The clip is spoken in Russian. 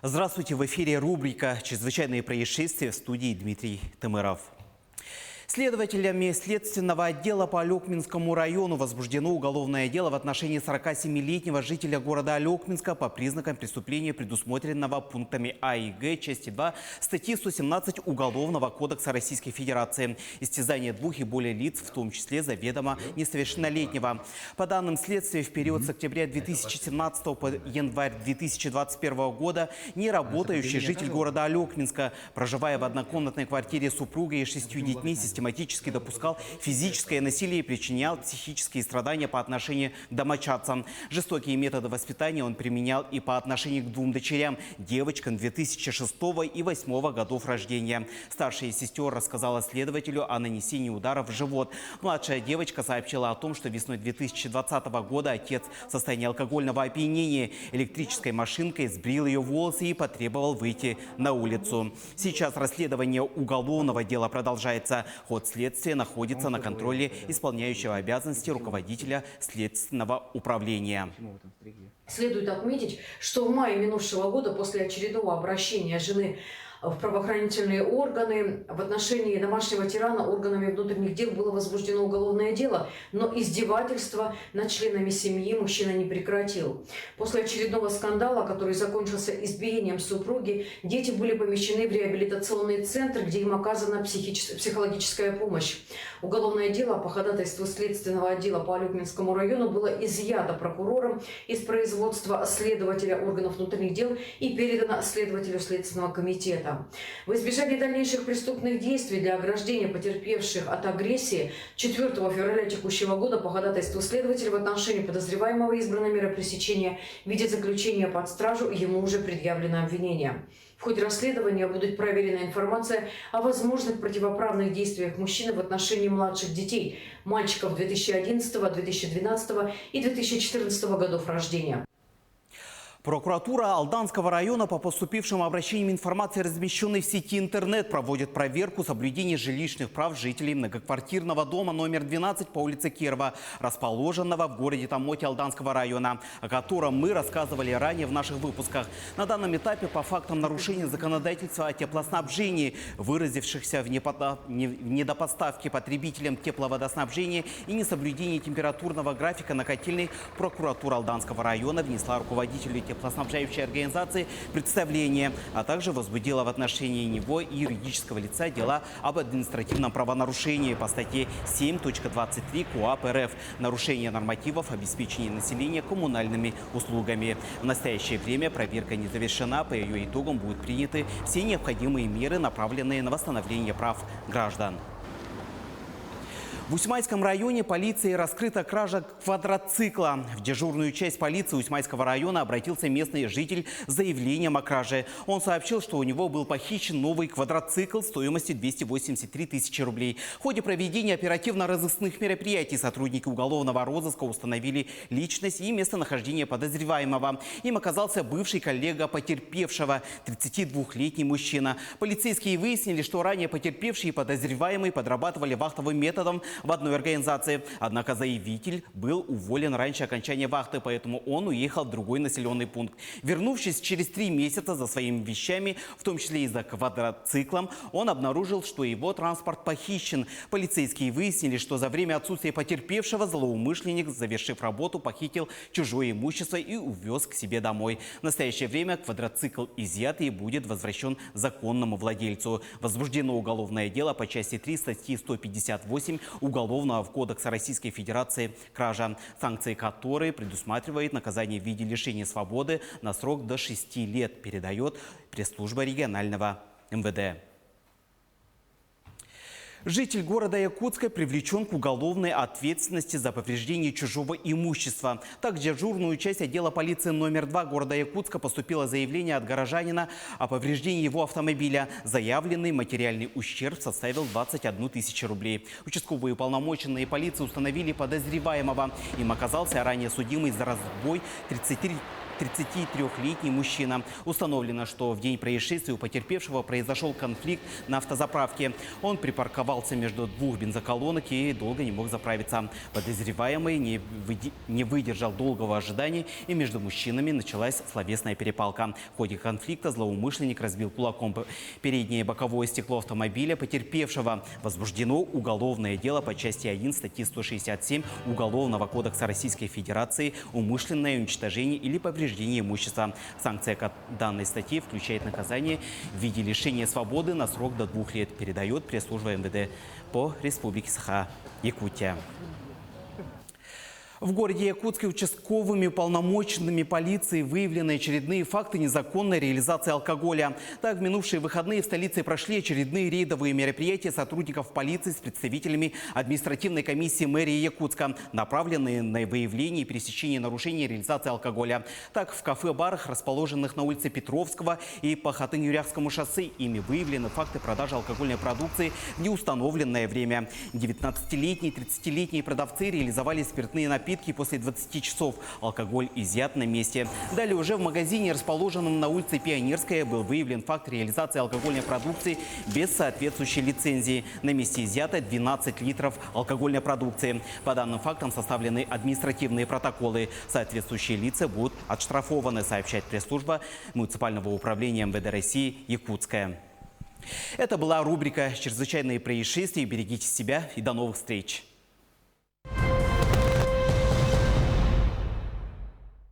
Здравствуйте, в эфире рубрика «Чрезвычайные происшествия», в студии Дмитрий Тымыров. Следователями Следственного отдела по Алекминскому району возбуждено уголовное дело в отношении 47-летнего жителя города Алекминска по признакам преступления, предусмотренного пунктами А и Г части 2 статьи 117 Уголовного кодекса Российской Федерации. Истязание двух и более лиц, в том числе заведомо несовершеннолетнего. По данным следствия, в период с октября 2017 по январь 2021 года неработающий житель города Алекминска, проживая в однокомнатной квартире с супругой и 6 детьми, систематически допускал физическое насилие и причинял психические страдания по отношению к домочадцам. Жестокие методы воспитания он применял и по отношению к двум дочерям, девочкам 2006 и 2008 годов рождения. Старшая из сестер рассказала следователю о нанесении удара в живот. Младшая девочка сообщила о том, что весной 2020 года отец в состоянии алкогольного опьянения электрической машинкой сбрил ее волосы и потребовал выйти на улицу. Сейчас расследование уголовного дела продолжается. Ход следствия находится на контроле исполняющего обязанности руководителя следственного управления. Следует отметить, что в мае минувшего года после очередного обращения жены в правоохранительные органы в отношении домашнего тирана органами внутренних дел было возбуждено уголовное дело, но издевательства над членами семьи мужчина не прекратил. После очередного скандала, который закончился избиением супруги, дети были помещены в реабилитационный центр, где им оказана психологическая помощь. Уголовное дело по ходатайству Следственного отдела по Алекминскому району было изъято прокурором из производства следователя органов внутренних дел и передано следователю Следственного комитета. В избежание дальнейших преступных действий для ограждения потерпевших от агрессии 4 февраля текущего года по ходатайству следователя в отношении подозреваемого избрана мера пресечения в виде заключения под стражу, ему уже предъявлено обвинение. В ходе расследования будет проверена информация о возможных противоправных действиях мужчины в отношении младших детей, мальчиков 2011, 2012 и 2014 годов рождения. Прокуратура Алданского района по поступившим обращениям информации, размещенной в сети интернет, проводит проверку соблюдения жилищных прав жителей многоквартирного дома номер 12 по улице Кирова, расположенного в городе Томмоте Алданского района, о котором мы рассказывали ранее в наших выпусках. На данном этапе по фактам нарушения законодательства о теплоснабжении, выразившихся в недопоставке потребителям тепловодоснабжения и несоблюдении температурного графика на котельной, прокуратура Алданского района внесла руководителю теплоснабжающей организации представление, а также возбудила в отношении него и юридического лица дела об административном правонарушении по статье 7.23 КоАП РФ «Нарушение нормативов обеспечения населения коммунальными услугами». В настоящее время проверка не завершена, по ее итогам будут приняты все необходимые меры, направленные на восстановление прав граждан. В Усмайском районе полицией раскрыта кража квадроцикла. В дежурную часть полиции Усмайского района обратился местный житель с заявлением о краже. Он сообщил, что у него был похищен новый квадроцикл стоимостью 283 тысячи рублей. В ходе проведения оперативно-розыскных мероприятий сотрудники уголовного розыска установили личность и местонахождение подозреваемого. Им оказался бывший коллега потерпевшего, 32-летний мужчина. Полицейские выяснили, что ранее потерпевший и подозреваемый подрабатывали вахтовым методом в одной организации. Однако заявитель был уволен раньше окончания вахты, поэтому он уехал в другой населенный пункт. Вернувшись через 3 месяца за своими вещами, в том числе и за квадроциклом, он обнаружил, что его транспорт похищен. Полицейские выяснили, что за время отсутствия потерпевшего злоумышленник, завершив работу, похитил чужое имущество и увез к себе домой. В настоящее время квадроцикл изъят и будет возвращен законному владельцу. Возбуждено уголовное дело по части 3 статьи 158 Уголовного кодекса Российской Федерации «Кража», санкции которой предусматривает наказание в виде лишения свободы на срок до 6 лет, передает пресс-служба регионального МВД. Житель города Якутска привлечен к уголовной ответственности за повреждение чужого имущества. Так, в дежурную часть отдела полиции номер 2 города Якутска поступило заявление от горожанина о повреждении его автомобиля. Заявленный материальный ущерб составил 21 тысячу рублей. Участковые уполномоченные полиции установили подозреваемого. Им оказался ранее судимый за разбой 33-летний мужчина. Установлено, что в день происшествия у потерпевшего произошел конфликт на автозаправке. Он припарковался между двух бензоколонок и долго не мог заправиться. Подозреваемый не выдержал долгого ожидания, и между мужчинами началась словесная перепалка. В ходе конфликта злоумышленник разбил кулаком переднее и боковое стекло автомобиля потерпевшего. Возбуждено уголовное дело по части 1 статьи 167 Уголовного кодекса Российской Федерации «Умышленное уничтожение или повреждение имущества». Санкция данной статьи включает наказание в виде лишения свободы на срок до 2 лет, передает пресс-служба МВД по Республике Саха-Якутия. В городе Якутске участковыми уполномоченными полиции выявлены очередные факты незаконной реализации алкоголя. Так, в минувшие выходные в столице прошли очередные рейдовые мероприятия сотрудников полиции с представителями административной комиссии мэрии Якутска, направленные на выявление и пресечение нарушений реализации алкоголя. Так, в кафе-барах, расположенных на улице Петровского и по Хатын-Юрьевскому шоссе, ими выявлены факты продажи алкогольной продукции в неустановленное время. 19-летние и 30-летние продавцы реализовали спиртные напитки после 20 часов. Алкоголь изъят на месте. Далее уже в магазине, расположенном на улице Пионерская, был выявлен факт реализации алкогольной продукции без соответствующей лицензии. На месте изъято 12 литров алкогольной продукции. По данным фактам составлены административные протоколы. Соответствующие лица будут отштрафованы, сообщает пресс-служба муниципального управления МВД России Якутская. Это была рубрика «Чрезвычайные происшествия». Берегите себя и до новых встреч.